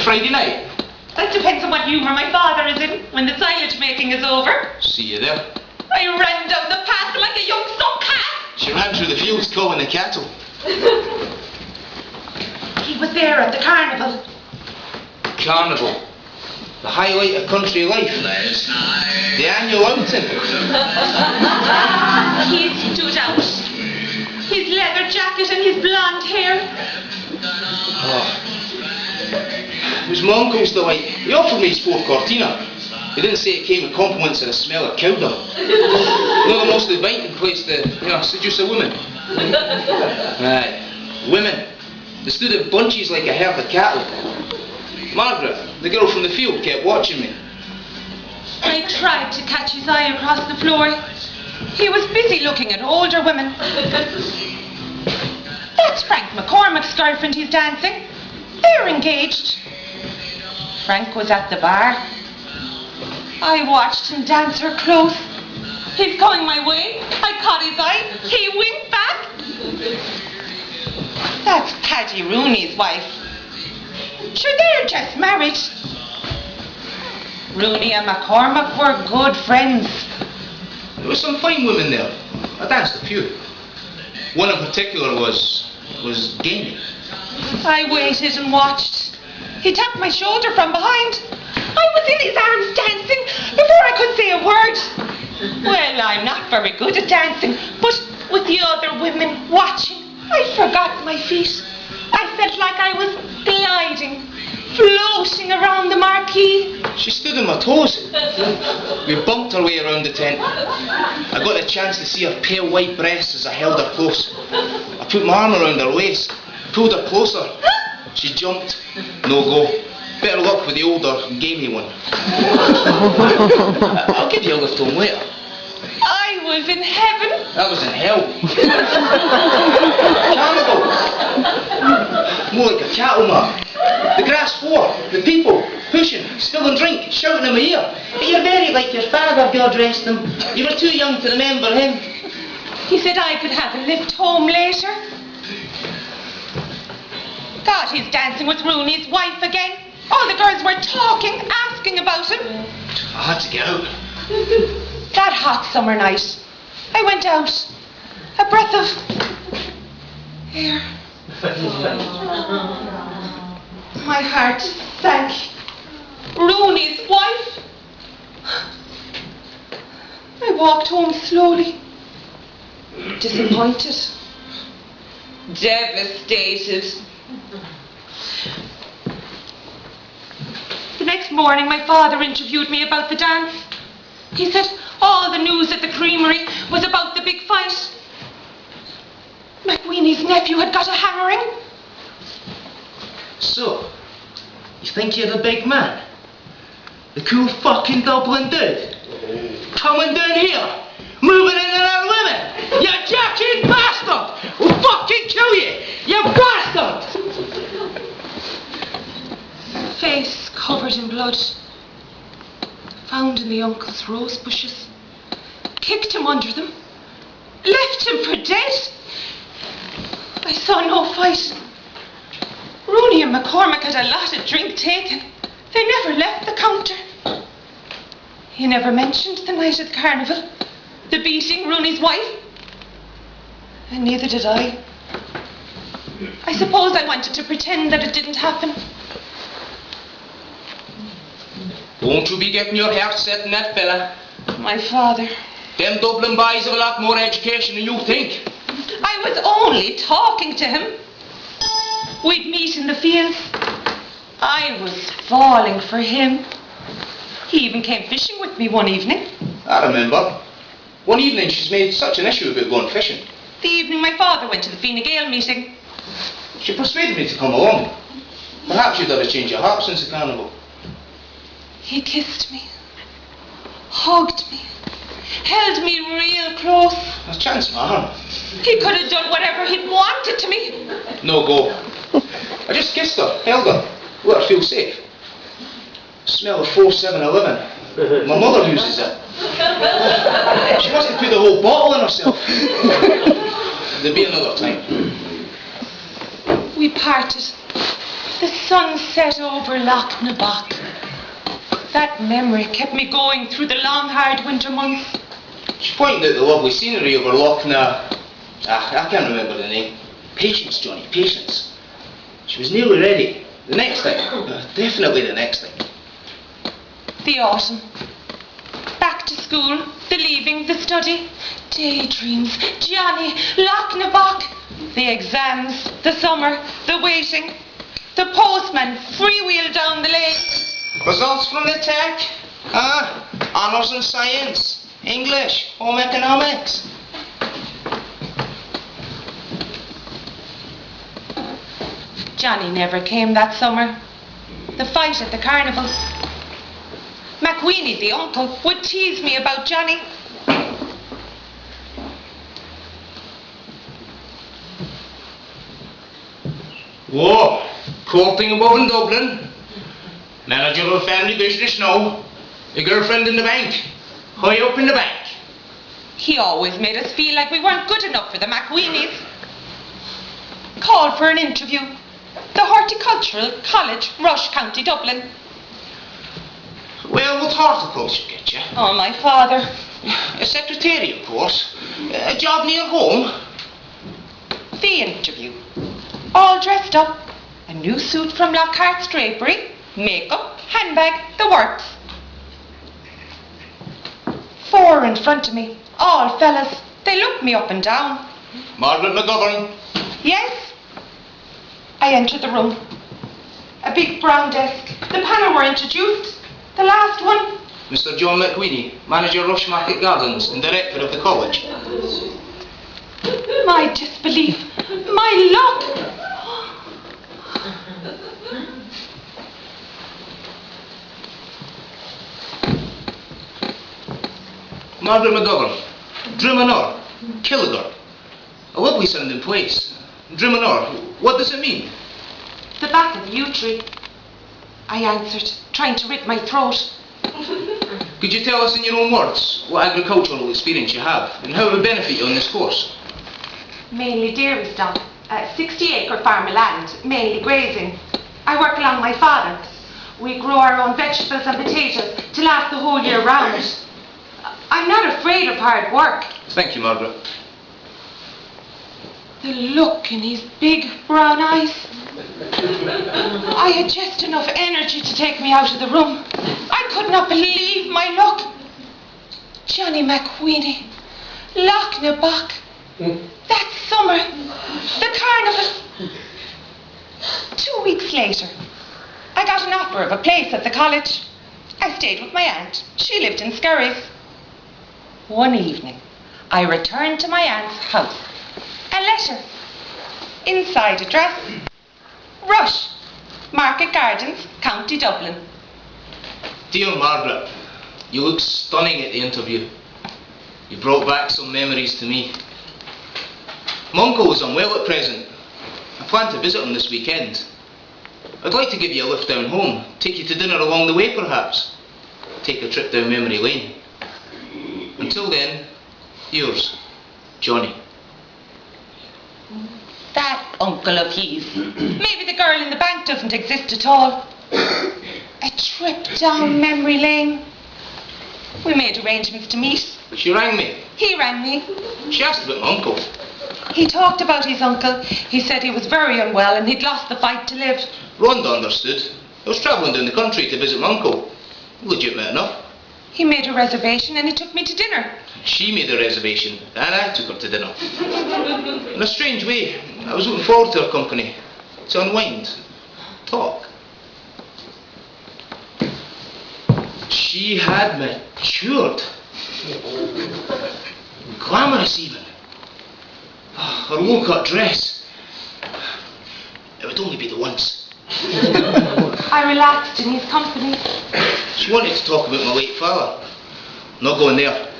Friday night? That depends on what humour my father is in when the silage making is over. See you there. I ran down the path like a young suck cat. She ran through the fields calling the cattle. He was there at the carnival. Carnival. The highlight of country life. The annual outing. He stood out. His leather jacket and his blonde hair. Oh. It was my uncle's delight. He offered me sport cortina. He didn't say it came with compliments and a smell of cow dung. Not the most inviting place to, seduce a woman. Aye. Women. They stood in bunches like a herd of cattle. Margaret, the girl from the field, kept watching me. I tried to catch his eye across the floor. He was busy looking at older women. That's Frank McCormick's girlfriend he's dancing. They're engaged. Frank was at the bar. I watched him dance her close. He's coming my way. I caught his eye. He winked back. That's Paddy Rooney's wife. Sure, they're just married. Rooney and McCormick were good friends. There were some fine women there. I danced a few. One in particular was gaming. I waited and watched. He tapped my shoulder from behind. I was in his arms dancing before I could say a word. Well, I'm not very good at dancing, but with the other women watching, I forgot my feet. I felt like I was gliding, floating around the marquee. She stood on my toes. We bumped our way around the tent. I got a chance to see her pale white breasts as I held her close. I put my arm around her waist, pulled her closer. She jumped. No go. Better luck with the older, gamey one. I'll give you a lift home later. I was in heaven. That was in hell. Carnival. More like a cattle mark. The grass floor, the people, pushing, spilling drink, shouting in my ear. But you're very like your father, God rest him. You were too young to remember him. He said I could have a lift home later. God, he's dancing with Rooney's wife again. All the girls were talking, asking about him. I had to get out. That hot summer night, I went out. A breath of air. My heart sank. Rooney's wife. I walked home slowly. Disappointed. Devastated. The next morning, my father interviewed me about the dance. He said all the news at the creamery was about the big fight. McWeeney's nephew had got a hammering. So, you think you're the big man? The cool fucking Dublin dude? Coming down here, moving in and out of women? You jacking bastard! We'll fucking kill you! You bastard! Face covered in blood. Found in the uncle's rose bushes. Kicked him under them. Left him for dead. I saw no fight. Rooney and McCormick had a lot of drink taken. They never left the counter. He never mentioned the night at the carnival, the beating Rooney's wife. And neither did I. I suppose I wanted to pretend that it didn't happen. Don't you be getting your heart set on that fella. My father. Them Dublin boys have a lot more education than you think. I was only talking to him. We'd meet in the fields. I was falling for him. He even came fishing with me one evening. I remember. One evening she's made such an issue about going fishing. The evening my father went to the Fine Gael meeting. She persuaded me to come along. Perhaps you'd have a change of heart since the carnival. He kissed me, hugged me, held me real close. A chance, man. He could have done whatever he'd wanted to me. No go. I just kissed her, held her, let her feel safe. Smell of 4711. My mother uses it. She mustn't put the whole bottle in herself. There'll be another time. We parted. The sun set over Loch Nabok. That memory kept me going through the long, hard winter months. She's pointing out the lovely scenery over Loch Na... I can't remember the name. Patience, Johnny, patience. She was nearly ready. The next thing. Definitely the next thing. The autumn. Back to school, the leaving, the study. Daydreams, Johnny, Loch Nabok. The exams, the summer, the waiting. The postman freewheeled down the lane. Results from the tech. Honours in science, English, home economics. Johnny never came that summer. The fight at the carnival. McWeeny, the uncle, would tease me about Johnny. Whoa, courting above in Dublin. Manager of a family business now. A girlfriend in the bank. High up in the bank. He always made us feel like we weren't good enough for the McWeenies. Called for an interview. The Horticultural College, Rush, County Dublin. Well, what horticulture get you? Oh, my father. A secretary, of course. A job near home. The interview. All dressed up. A new suit from Lockhart's Drapery. Makeup, handbag, the works. 4 in front of me. All fellas. They looked me up and down. Margaret McGovern. Yes. I entered the room. A big brown desk. The panel were introduced. The last one. Mr. John McWeeny, manager Rush Market Gardens and director of the college. My disbelief. My luck. Margaret McGovern. Drimanor. Killigor. A lovely sounding place. Drimanor. What does it mean? The back of the yew tree. I answered, trying to rid my throat. Could you tell us in your own words what agricultural experience you have and how it would benefit you on this course? Mainly dairy stock. 60-acre farm of land, mainly grazing. I work along my father. We grow our own vegetables and potatoes to last the whole year round. I'm not afraid of hard work. Thank you, Margaret. The look in his big brown eyes. I had just enough energy to take me out of the room. I could not believe my luck. Johnny McWeeny, Loch Nabok, that summer, the carnival. 2 weeks later, I got an offer of a place at the college. I stayed with my aunt. She lived in Skerries. One evening, I returned to my aunt's house. A letter. Inside address. Rush, Market Gardens, County Dublin. Dear Margaret, you look stunning at the interview. You brought back some memories to me. My uncle is unwell at present. I plan to visit him this weekend. I'd like to give you a lift down home, take you to dinner along the way perhaps. Take a trip down memory lane. Until then, yours, Johnny. That uncle of his. Maybe the girl in the bank doesn't exist at all. A trip down memory lane. We made arrangements to meet. She rang me. He rang me. She asked about my uncle. He talked about his uncle. He said he was very unwell and he'd lost the fight to live. Rhonda understood. I was travelling down the country to visit my uncle. Legitimate enough. He made a reservation and he took me to dinner. She made a reservation and I took her to dinner. In a strange way, I was looking forward to her company. To unwind. Talk. She had matured. Glamorous even. Her low-cut dress. It would only be the once. I relaxed in his company. She wanted to talk about my late father. Not going there.